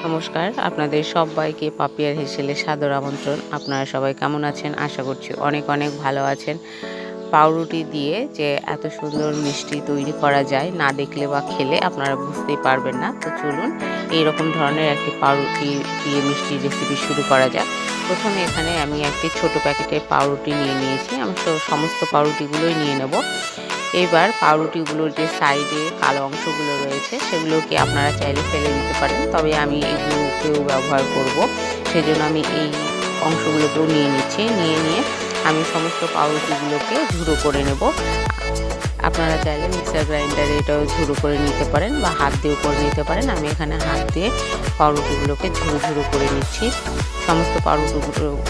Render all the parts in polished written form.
নমস্কার, আপনাদের সবাইকে পাপিয়ার হেসেলে সাদর আমন্ত্রণ। আপনারা সবাই কেমন আছেন? আশা করছি অনেক অনেক ভালো আছেন। পাউরুটি দিয়ে যে এত সুন্দর মিষ্টি তৈরি করা যায়, না দেখলে বা খেলে আপনারা বুঝতেই পারবেন না। তো চলুন এইরকম ধরনের একটি পাউরুটি দিয়ে মিষ্টি রেসিপি শুরু করা যাক। প্রথমে এখানে আমি একটি ছোট প্যাকেটের পাউরুটি নিয়ে নিয়েছি। আমি সমস্ত পাউরুটিগুলোই নিয়ে নেব। এবার পাউরুটিগুলোর যে সাইডে কালো অংশগুলো রয়েছে সেগুলোকে আপনারা চাইলে ফেলে দিতে পারেন, তবে আমি এগুলোকেও ব্যবহার করব, সেজন্য আমি এই অংশগুলোকেও নিয়ে নিচ্ছি। নিয়ে আমি সমস্ত পাউরুটিগুলোকে ঝুড়ো করে নেব। আপনারা চাইলে মিক্সার গ্রাইন্ডারে এটাও ঝুড়ো করে নিতে পারেন বা হাত দিয়েও করে নিতে পারেন। আমি এখানে হাত দিয়ে পাউরুটিগুলোকে ঝুড়ো ঝুড়ো করে নিচ্ছি। সমস্ত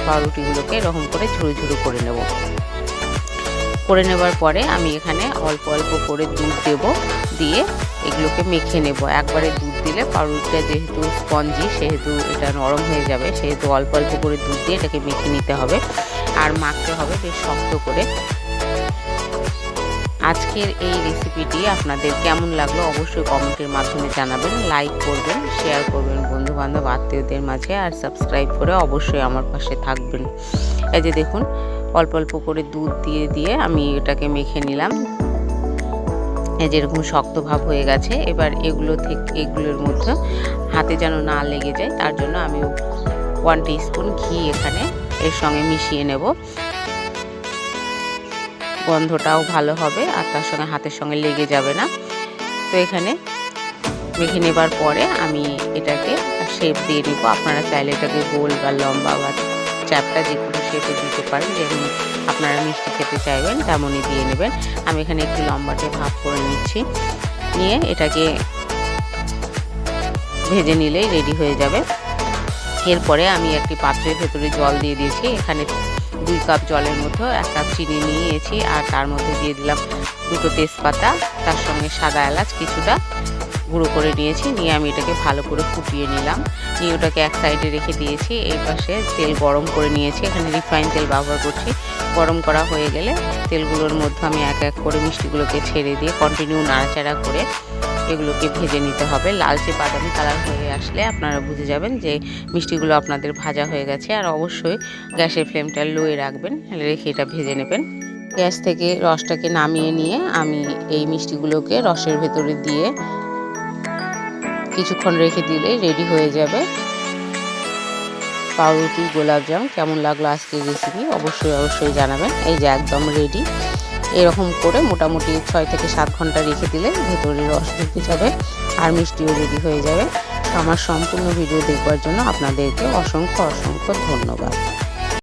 পাউরুটিগুলোকে এরকম করে ঝুড়ো ঝুড়ো করে নেব। করে নেবার পরে আমি এখানে অল্প অল্প করে দুধ দেব, দিয়ে এগুলোকে মেখে নেব। একবারে দুধ দিলে পাউরুটিটা যেহেতু স্পঞ্জি, সেহেতু এটা নরম হয়ে যাবে, সেহেতু অল্প অল্প করে দুধ দিয়ে এটাকে মেখে নিতে হবে আর মাখতে হবে বেশ শক্ত করে। আজকের এই রেসিপিটি আপনাদের কেমন লাগলো অবশ্যই কমেন্টের মাধ্যমে জানাবেন, লাইক করবেন, শেয়ার করবেন বন্ধুবান্ধব আত্মীয়দের মাঝে, আর সাবস্ক্রাইব করে অবশ্যই আমার পাশে থাকবেন। এই যে দেখুন, অল্প অল্প করে দুধ দিয়ে আমি এটাকে মেখে নিলাম। এই যেরকম শক্ত ভাব হয়ে গেছে। এবার এগুলোর মধ্যে হাতে যেন না লেগে যায়, তার জন্য আমি 1 টিস্পুন ঘি এখানে এর সঙ্গে মিশিয়ে নেব। গন্ধটাও ভালো হবে আর তার সঙ্গে হাতের সঙ্গে লেগে যাবে না। তো এখানে মেখে নেবার পরে আমি এটাকে শেপ দিয়ে নেব। আপনারা চাইলে এটাকে গোল বা লম্বা বা চ্যাপটা যে কোনো শেপে দিতে পারেন, যেমন আপনারা মিষ্টি খেতে চাইবেন তেমনই দিয়ে নেবেন। আমি এখানে একটু লম্বাটে ভাগ করে নিচ্ছি, নিয়ে এটাকে ভেজে নিলেই রেডি হয়ে যাবে। এরপরে আমি একটি পাত্রের ভেতরে জল দিয়ে দিয়েছি। এখানে 2 কাপ জলের মধ্যে 1 কাপ চিনি নিয়েছি, আর তার মধ্যে দিয়ে দিলাম 2টো তেজপাতা, তার সঙ্গে সাদা এলাচ কিছুটা গুঁড়ো করে নিয়েছি। নিয়ে আমি এটাকে ভালো করে ফুটিয়ে নিলাম। নিয়ে ওটাকে এক সাইডে রেখে দিয়েছি। এই পাশে তেল গরম করে নিয়েছি, এখানে রিফাইন তেল ব্যবহার করছি। গরম করা হয়ে গেলে তেলগুলোর মধ্যে আমি এক এক করে মিষ্টিগুলোকে ছেড়ে দিয়ে কন্টিনিউ নাড়াচাড়া করে এগুলোকে ভেজে নিতে হবে। লালচে বাদামি কালার হয়ে আসলে আপনারা বুঝে যাবেন যে মিষ্টিগুলো আপনাদের ভাজা হয়ে গেছে। আর অবশ্যই গ্যাসের ফ্লেমটা লোয়ে রাখবেন, রেখে এটা ভেজে নেবেন। গ্যাস থেকে রসটাকে নামিয়ে নিয়ে আমি এই মিষ্টিগুলোকে রসের ভেতরে দিয়ে কিছুক্ষণ রেখে দিলেই রেডি হয়ে যাবে পাউরুটি গোলাপজাম। কেমন লাগলো আজকের রেসিপি অবশ্যই জানাবেন। এই যে একদম রেডি। এরকম করে মোটামুটি 6 থেকে 7 ঘন্টা রেখে দিলে ভেতরে রস ঢুকে যাবে আর মিষ্টিও রেডি হয়ে যাবে। আমার সম্পূর্ণ ভিডিও দেখবার জন্য আপনাদেরকে অসংখ্য ধন্যবাদ।